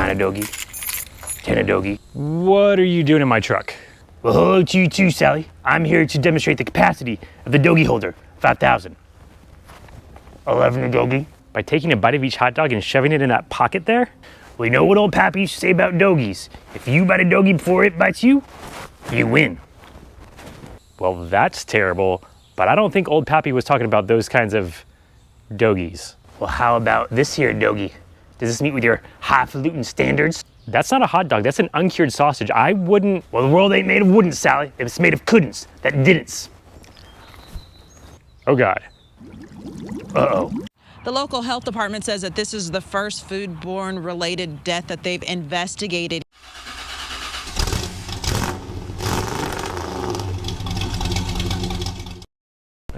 9 a dogie, 10 a dogie. What are you doing in my truck? Well, hello to you too, Sally. I'm here to demonstrate the capacity of the dogie holder, 5,000. 11 a dogie. By taking a bite of each hot dog and shoving it in that pocket there? Well, you know what old Pappy used to say about dogies? If you bite a dogie before it bites you, you win. Well, that's terrible, but I don't think old Pappy was talking about those kinds of dogies. Well, how about this here dogie? Does this meet with your highfalutin standards? That's not a hot dog, that's an uncured sausage. I wouldn't... Well, the world ain't made of wouldn't, Sally. It's made of couldn'ts that didn'ts. Oh God. Uh-oh. The local health department says that this is the first foodborne related death that they've investigated.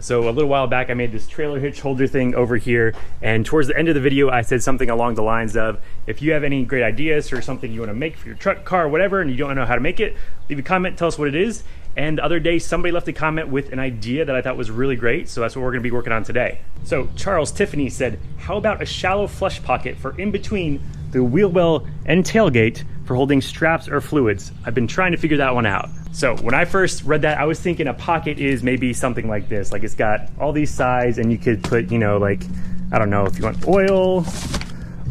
So a little while back, I made this trailer hitch holder thing over here, and towards the end of the video, I said something along the lines of, if you have any great ideas or something you want to make for your truck, car, whatever, and you don't know how to make it, leave a comment, tell us what it is. And the other day, somebody left a comment with an idea that I thought was really great, so that's what we're gonna be working on today. So Charles Tiffany said, how about a shallow flush pocket for in between the wheel well and tailgate for holding straps or fluids? I've been trying to figure that one out. So when I first read that, I was thinking a pocket is maybe something like this. Like it's got all these sides and you could put, you know, like, I don't know, if you want oil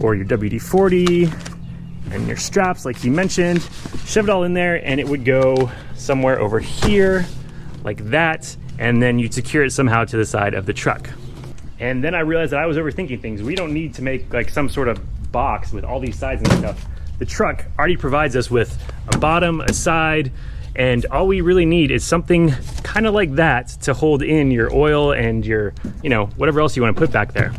or your WD-40 and your straps like he mentioned, shove it all in there and it would go somewhere over here like that, and then you'd secure it somehow to the side of the truck. And then I realized that I was overthinking things. We don't need to make like some sort of box with all these sides and stuff. The truck already provides us with a bottom, a side, and all we really need is something kind of like that to hold in your oil and your, you know, whatever else you want to put back there.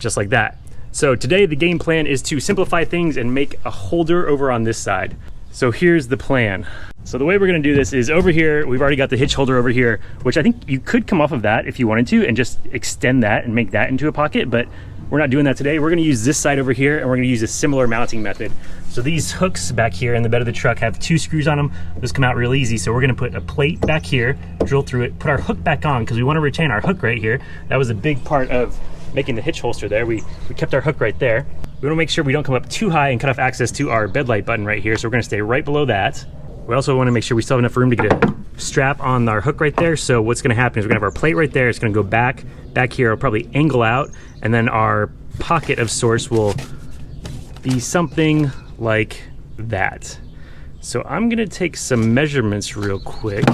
Just like that. So today the game plan is to simplify things and make a holder over on this side. So here's the plan. So the way we're gonna do this is over here, we've already got the hitch holder over here, which I think you could come off of that if you wanted to and just extend that and make that into a pocket, but we're not doing that today. We're gonna use this side over here and we're gonna use a similar mounting method. So these hooks back here in the bed of the truck have 2 screws on them. Those come out real easy. So we're gonna put a plate back here, drill through it, put our hook back on because we wanna retain our hook right here. That was a big part of making the hitch holster there. We kept our hook right there. We wanna make sure we don't come up too high and cut off access to our bed light button right here. So we're gonna stay right below that. We also wanna make sure we still have enough room to get a strap on our hook right there. So what's gonna happen is we're gonna have our plate right there. It's gonna go back here. It'll probably angle out, and then our pocket of sorts will be something like that. So I'm gonna take some measurements real quick.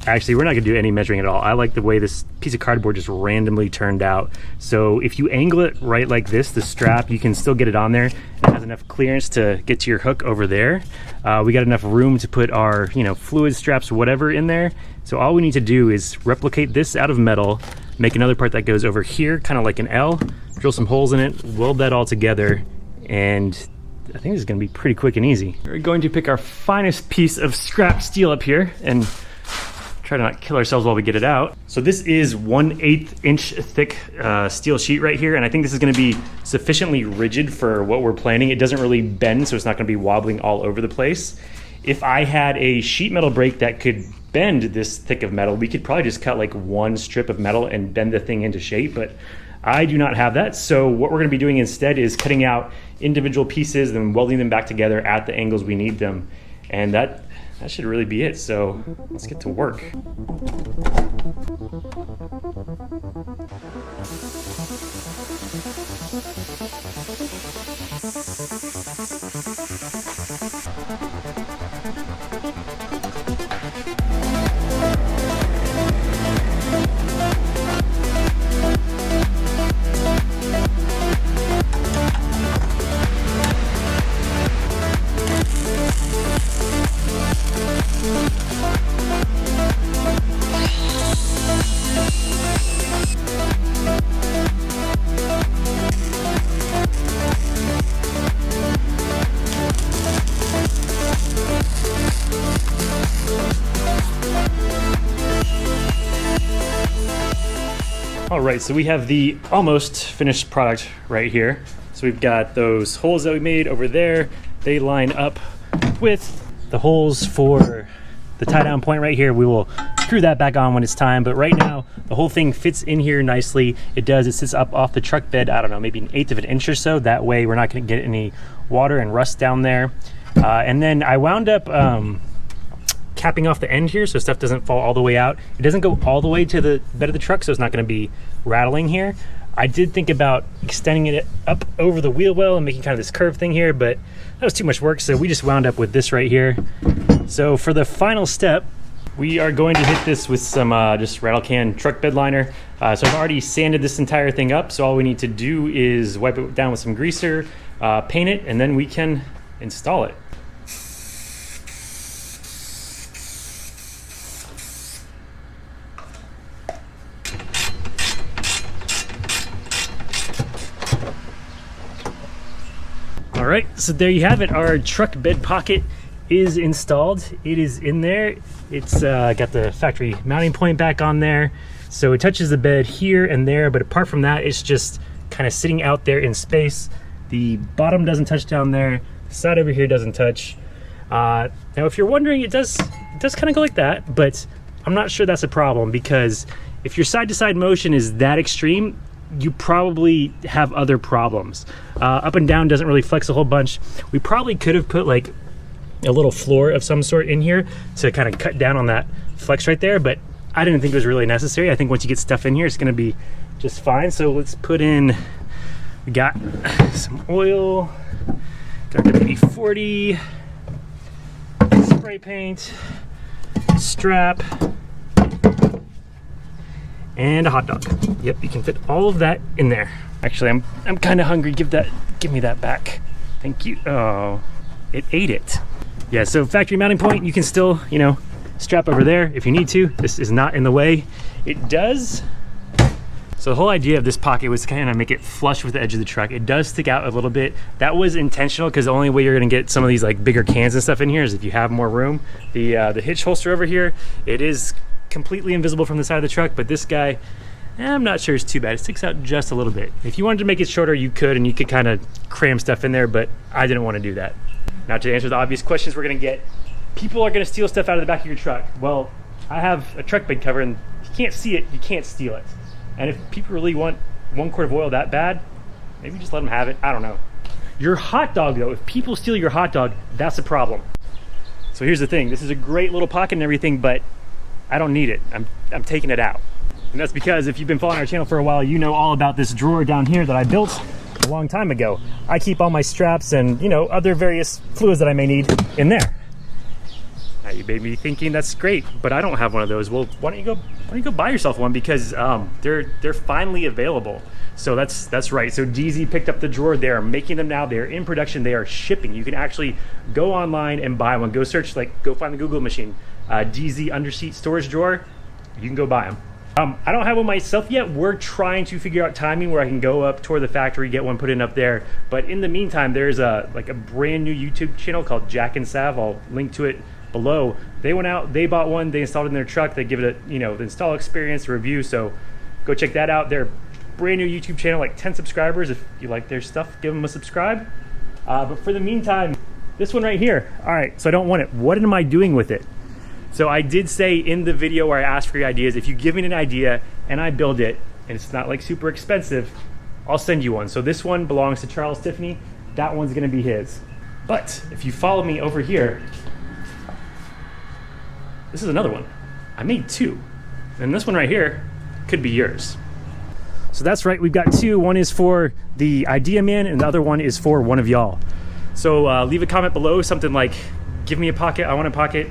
Actually, we're not gonna do any measuring at all. I like the way this piece of cardboard just randomly turned out. So if you angle it right like this, the strap, you can still get it on there. It has enough clearance to get to your hook over there. We got enough room to put our, you know, fluid straps, whatever in there. So all we need to do is replicate this out of metal, make another part that goes over here, kind of like an L, drill some holes in it, weld that all together, and I think this is gonna be pretty quick and easy. We're going to pick our finest piece of scrap steel up here and try to not kill ourselves while we get it out. So this is 1/8 inch thick steel sheet right here, and I think this is gonna be sufficiently rigid for what we're planning. It doesn't really bend, so it's not gonna be wobbling all over the place. If I had a sheet metal brake that could bend this thick of metal, we could probably just cut like one strip of metal and bend the thing into shape, but I do not have that. So what we're gonna be doing instead is cutting out individual pieces and welding them back together at the angles we need them. And that should really be it. So let's get to work. All right, so we have the almost finished product right here. So we've got those holes that we made over there. They line up with the holes for the tie down point right here. We will screw that back on when it's time, but right now the whole thing fits in here nicely. It does. It sits up off the truck bed, I don't know, maybe 1/8 of an inch or so. That way we're not going to get any water and rust down there. And then I wound up capping off the end here so stuff doesn't fall all the way out. It doesn't go all the way to the bed of the truck, so it's not going to be rattling here. I did think about extending it up over the wheel well and making kind of this curved thing here, but that was too much work, so we just wound up with this right here. So for the final step, we are going to hit this with some just rattle can truck bed liner. So I've already sanded this entire thing up, so all we need to do is wipe it down with some greaser, paint it, and then we can install it. All right, so there you have it. Our truck bed pocket is installed. It is in there. It's got the factory mounting point back on there. So it touches the bed here and there, but apart from that, it's just kind of sitting out there in space. The bottom doesn't touch down there. The side over here doesn't touch. Now, if you're wondering, it does kind of go like that, but I'm not sure that's a problem, because if your side-to-side motion is that extreme, you probably have other problems. Up and down doesn't really flex a whole bunch. We probably could have put like a little floor of some sort in here to kind of cut down on that flex right there, but I didn't think it was really necessary. I think once you get stuff in here, it's gonna be just fine. So let's put in, we got some oil, got the WD-40, spray paint, strap, and a hot dog. Yep, you can fit all of that in there. Actually, I'm kind of hungry. Give me that back. Thank you. Oh, it ate it. Yeah, so factory mounting point, you can still, you know, strap over there if you need to. This is not in the way. It does. So the whole idea of this pocket was to kind of make it flush with the edge of the truck. It does stick out a little bit. That was intentional, because the only way you're gonna get some of these like bigger cans and stuff in here is if you have more room. The hitch holster over here, it is completely invisible from the side of the truck, but this guy, I'm not sure it's too bad. It sticks out just a little bit. If you wanted to make it shorter, you could, and you could kind of cram stuff in there, but I didn't want to do that. Now, to answer the obvious questions we're gonna get, people are gonna steal stuff out of the back of your truck. Well, I have a truck bed cover, and if you can't see it, you can't steal it. And if people really want 1 quart of oil that bad, maybe just let them have it. I don't know. Your hot dog, though, if people steal your hot dog, that's a problem. So here's the thing. This is a great little pocket and everything, but I don't need it. I'm taking it out. And that's because if you've been following our channel for a while, you know all about this drawer down here that I built a long time ago. I keep all my straps and, you know, other various fluids that I may need in there. Now you may be thinking that's great, but I don't have one of those. Well, why don't you go buy yourself one, because they're finally available. So that's right. So Dee Zee picked up the drawer. They are making them now. They are in production. They are shipping. You can actually go online and buy one. Go search, go find the Google machine. Dee Zee underseat storage drawer. You can go buy them. I don't have one myself yet. We're trying to figure out timing where I can go up, tour the factory, get one put in up there. But in the meantime, there's a brand new YouTube channel called Jack and Saav. I'll link to it below. They went out, they bought one, they installed it in their truck. They give it a, the install experience review. So go check that out. They're brand new YouTube channel, like 10 subscribers. If you like their stuff, give them a subscribe. But for the meantime, this one right here. All right, so I don't want it. What am I doing with it? So I did say in the video where I asked for your ideas, if you give me an idea and I build it, and it's not like super expensive, I'll send you one. So this one belongs to Charles Tiffany. That one's gonna be his. But if you follow me over here, this is another one. I made 2. And this one right here could be yours. So that's right, we've got 2. One is for the idea man, and the other one is for one of y'all. So leave a comment below, something like, give me a pocket, I want a pocket,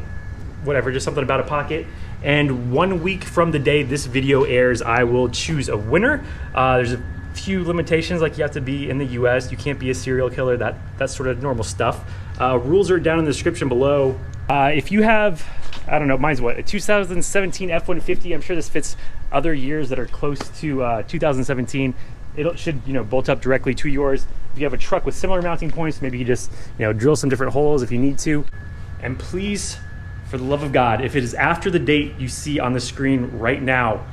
whatever, just something about a pocket. And 1 week from the day this video airs, I will choose a winner. There's a few limitations, like you have to be in the US, you can't be a serial killer, that's sort of normal stuff. Rules are down in the description below. If you have, I don't know, mine's what, a 2017 F-150, I'm sure this fits other years that are close to 2017. It should, bolt up directly to yours. If you have a truck with similar mounting points, maybe you just, drill some different holes if you need to. And please, for the love of God, if it is after the date you see on the screen right now,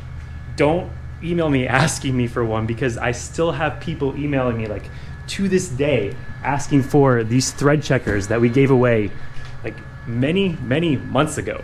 don't email me asking me for one, because I still have people emailing me, like, to this day, asking for these thread checkers that we gave away like many months ago.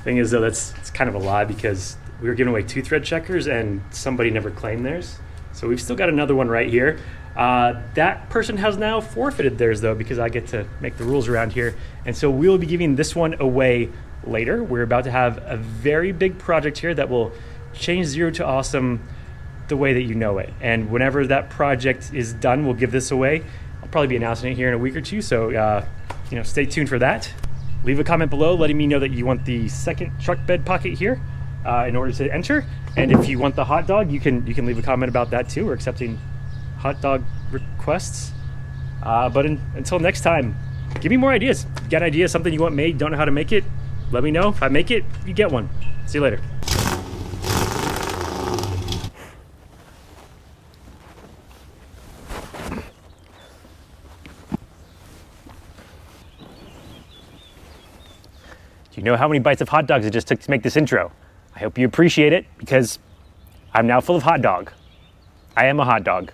Thing is though, it's kind of a lie because we were giving away 2 thread checkers and somebody never claimed theirs. So we've still got another one right here. That person has now forfeited theirs though, because I get to make the rules around here. And so we will be giving this one away later. We're about to have a very big project here that will change Zero to Awesome the way that you know it. And whenever that project is done, we'll give this away. I'll probably be announcing it here in a week or two. So, stay tuned for that. Leave a comment below letting me know that you want the second truck bed pocket here in order to enter. And if you want the hot dog, you can leave a comment about that too. We're accepting hot dog requests. But until next time, give me more ideas. If you got an idea, something you want made, don't know how to make it, let me know. If I make it, you get one. See you later. Do you know how many bites of hot dogs it just took to make this intro? I hope you appreciate it because I'm now full of hot dog. I am a hot dog.